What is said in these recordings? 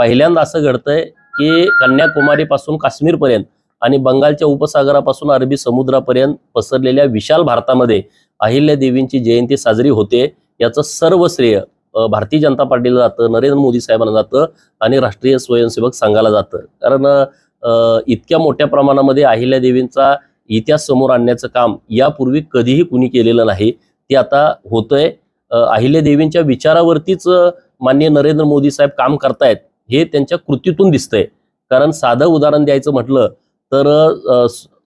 पहिल्यांदा असं घडतंय की कन्याकुमारीपासून काश्मीरपर्यंत आणि बंगालच्या उपसागरापासून अरबी समुद्रापर्यंत पसरलेल्या विशाल भारतामध्ये अहिल्यादेवींची जयंती साजरी होते। याचं सर्व श्रेय भारतीय जनता पार्टीला जातं, नरेंद्र मोदी साहेबांना जातं आणि राष्ट्रीय स्वयंसेवक संघाला जातं। कारण इतक्या मोठ्या प्रमाणामध्ये अहिल्यादेवींचा इतिहास समोर आणण्याचं काम यापूर्वी कधीही कुणी केलेलं नाही, ते आता होतंय। अहिल्यादेवींच्या विचारावरतीच माननीय नरेंद्र मोदी साहेब काम करतायत हे त्यांच्या कृतीतून दिसतंय। कारण साधं उदाहरण द्यायचं म्हटलं तर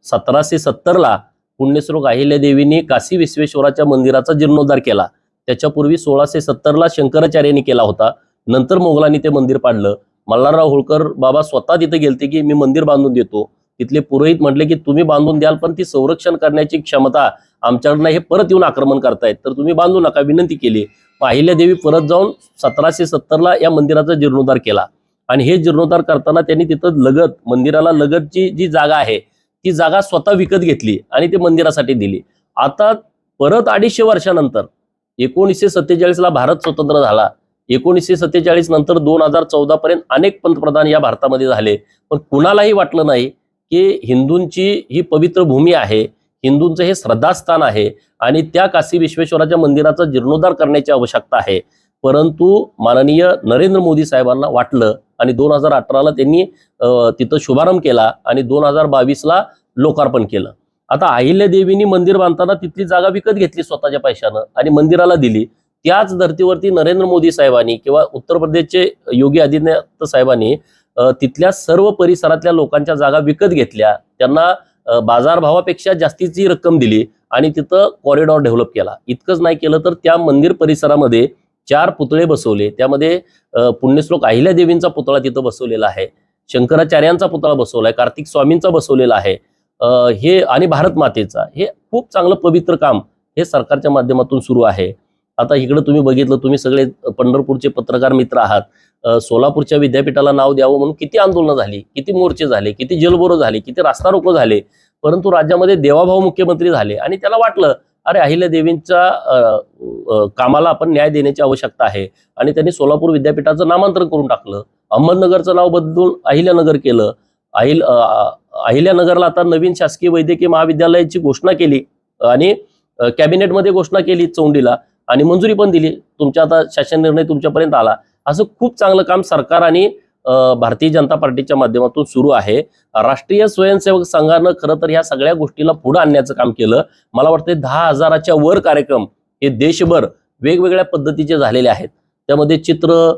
1770ला पुण्यश्लोक अहिल्यादेवींनी काशी विश्वेश्वराच्या मंदिराचा जीर्णोद्धार केला। त्याच्यापूर्वी 1670ला शंकराचार्यांनी केला होता। नंतर मोगलांनी ते मंदिर पाडलं। मल्हारराव होळकर बाबा स्वतः तिथे गेलते की मी मंदिर बांधून देतो। तिथले पुरोहित म्हटले की तुम्ही बांधून द्याल पण ती संरक्षण करण्याची क्षमता आमच्याकडनं हे परत येऊन आक्रमण करतायत, तर तुम्ही बांधू नका, विनंती केली। अहिल्यादेवी परत जाऊन 1770ला या मंदिराचा जीर्णोद्धार केला आणि हे जीर्णोद्धार करताना त्यांनी तिथं लगत मंदिराला लगतची जी जागा आहे ती जागा स्वतः विकत घेतली आणि ते मंदिरासाठी दिली। आता परत 250 वर्षानंतर 1947ला भारत स्वतंत्र झाला। 1947 नंतर 2014 पर्यंत अनेक पंतप्रधान या भारतामध्ये झाले, पण कुणालाही वाटलं नाही की हिंदूंची ही पवित्र भूमी आहे, हिंदूंचं हे श्रद्धास्थान आहे आणि त्या काशी विश्वेश्वराच्या मंदिराचा जीर्णोद्धार करण्याची आवश्यकता आहे। परंतु माननीय नरेंद्र मोदी साहेबांना वाटलं आणि 2018ला त्यांनी तिथं शुभारंभ केला आणि 2022ला लोकार्पण केलं। आता अहिल्यादेवींनी मंदिर बांधताना तिथली जागा विकत घेतली स्वतःच्या पैशानं आणि मंदिराला दिली। त्याच धर्तीवरती नरेंद्र मोदी साहेबांनी किंवा उत्तर प्रदेशचे योगी आदित्यनाथ साहेबांनी तिथल्या सर्व परिसरातल्या लोकांच्या जागा विकत घेतल्या, त्यांना बाजारभावापेक्षा जास्तीची रक्कम दिली आणि तिथं कॉरिडॉर डेव्हलप केला। इतकंच नाही केलं तर त्या मंदिर परिसरामध्ये 4 पुतळे बसवले। त्यामध्ये पुण्यश्लोक अहिल्यादेवींचा पुतळा तिथं बसवलेला आहे, शंकराचार्यांचा पुतळा बसवलाय, कार्तिक स्वामींचा बसवलेला आहे, हे आणि भारत मातेचा। हे खूप चांगलं पवित्र काम हे सरकारच्या माध्यमातून सुरू आहे। आता इकडे तुम्ही बघितलं, तुम्ही सगळे पंढरपूरचे पत्रकार मित्र आहात, सोलापूरच्या विद्यापीठाला नाव द्यावं म्हणून किती आंदोलनं झाली, किती मोर्चे झाले, किती जलबोरो झाले, किती रास्ता रोको झाले, परंतु राज्यामध्ये देवाभाऊ मुख्यमंत्री झाले आणि त्याला वाटलं अरे अहिल्यादेवींच्या कामाला आपण न्याय देण्याची आवश्यकता आहे आणि त्यांनी सोलापूर विद्यापीठाचं नामांतरण करून टाकलं, अहमदनगरचं नाव बदलून अहिल्यानगर केलं। अहिल्यानगरला आता नवीन शासकीय वैद्यकीय महाविद्यालयाची घोषणा केली आणि कॅबिनेटमध्ये घोषणा केली चौंडीला आणि मंजुरी पण दिली, तुमच्या आता शासन निर्णय तुमच्यापर्यंत आला। असं खूप चांगलं काम सरकार आणि भारतीय जनता पार्टीच्या माध्यमातून सुरू आहे। राष्ट्रीय स्वयंसेवक संघानं खरं तर ह्या सगळ्या गोष्टीला पुढे आणण्याचं काम केलं। मला वाटतं 10,000च्या वर कार्यक्रम हे देशभर वेगवेगळ्या पद्धतीचे झालेले आहेत। त्यामध्ये चित्र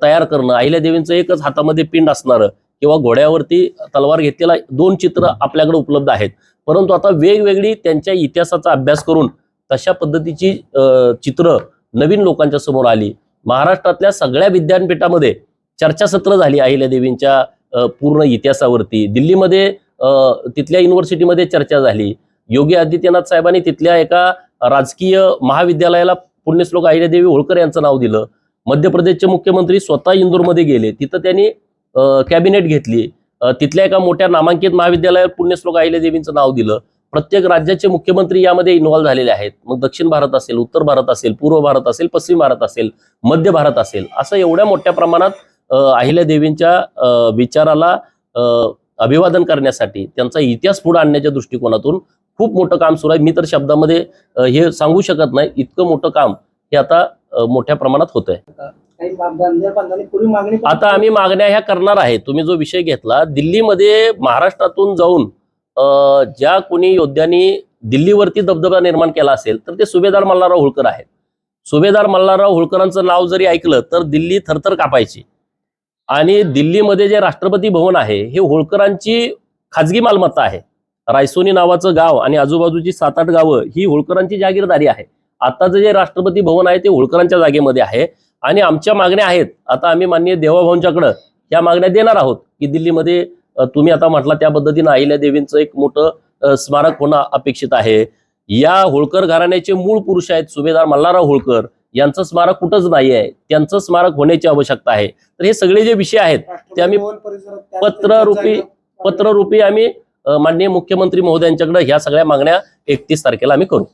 तयार करणं, अहिल्यादेवींचं एकच हातामध्ये पिंड असणारं किंवा घोड्यावरती तलवार घेतलेला 2 चित्र आपल्याकडे उपलब्ध आहेत, परंतु आता वेगवेगळी त्यांच्या इतिहासाचा अभ्यास करून तशा पद्धतीची चित्र नवीन लोकांच्या समोर आली। महाराष्ट्रातल्या सगळ्या विद्यापीठामध्ये चर्चासत्र झाली अहिल्यादेवींच्या पूर्ण इतिहासावरती। दिल्लीमध्ये तिथल्या युनिव्हर्सिटीमध्ये चर्चा झाली। योगी आदित्यनाथ साहेबांनी तिथल्या एका राजकीय महाविद्यालयाला पुण्यश्लोक अहिल्यादेवी होळकर यांचं नाव दिलं। मध्य प्रदेशचे मुख्यमंत्री स्वतः इंदूरमध्ये गेले, तिथं त्यांनी कॅबिनेट घेतली, तिथल्या एका मोठ्या नामांकित महाविद्यालयात पुण्यश्लोक अहिल्यादेवींचं नाव दिलं। प्रत्येक राज्याचे मुख्यमंत्री यामध्ये इन्व्हॉल्व झालेले आहेत। मग दक्षिण भारत असेल, उत्तर भारत असेल, पूर्व भारत असेल, पश्चिम भारत असेल, मध्य भारत असेल, असं एवढ्या मोठ्या प्रमाणात अहिल्यादेवींच्या विचाराला अभिवादन करण्यासाठी त्यांचा इतिहास पुढे आणण्याच्या दृष्टिकोनातून खूप मोठं काम सुरू आहे। मी तर शब्दामध्ये हे सांगू शकत नाही, इतकं मोठं काम हे आता मोठ्या प्रमाणात होत आहे। आता आम्ही मागण्या ह्या करणार आहे। तुम्ही जो विषय घेतला, दिल्लीमध्ये महाराष्ट्रातून जाऊन ज्या कोणी योद्ध्यांनी दिल्लीवरती दबदबा निर्माण केला असेल तर ते सुभेदार मल्हारराव होळकर आहेत। सुभेदार मल्हारराव होळकरांचं नाव जरी ऐकलं तर दिल्ली थरथर कापायची आणि दिल्लीमध्ये जे राष्ट्रपती भवन आहे हे होळकरांची खाजगी मालमत्ता आहे। रायसोनी नावाचं गाव आणि आजूबाजूची 7-8 गावं ही होळकरांची जागीरदारी आहे। आताचं जे राष्ट्रपती भवन आहे ते होळकरांच्या जागेमध्ये आहे आणि आमच्या मागण्या आहेत। आता आम्ही माननीय देवाभाऊंच्याकडे या मागण्या देणार आहोत की दिल्लीमध्ये तुम्ही आता म्हटला त्या पद्धतीने अहिल्यादेवींचं एक मोठं स्मारक होणं अपेक्षित आहे। या होळकर घराण्याचे मूळ पुरुष आहेत सुभेदार मल्हारराव होळकर, यांचं स्मारक कुठंच नाही आहे, त्यांचं स्मारक होण्याची आवश्यकता आहे। तर हे सगळे जे विषय आहेत ते आम्ही पत्ररूपी आम्ही माननीय मुख्यमंत्री महोदयांच्याकडे ह्या सगळ्या मागण्या 31 तारखेला आम्ही करू।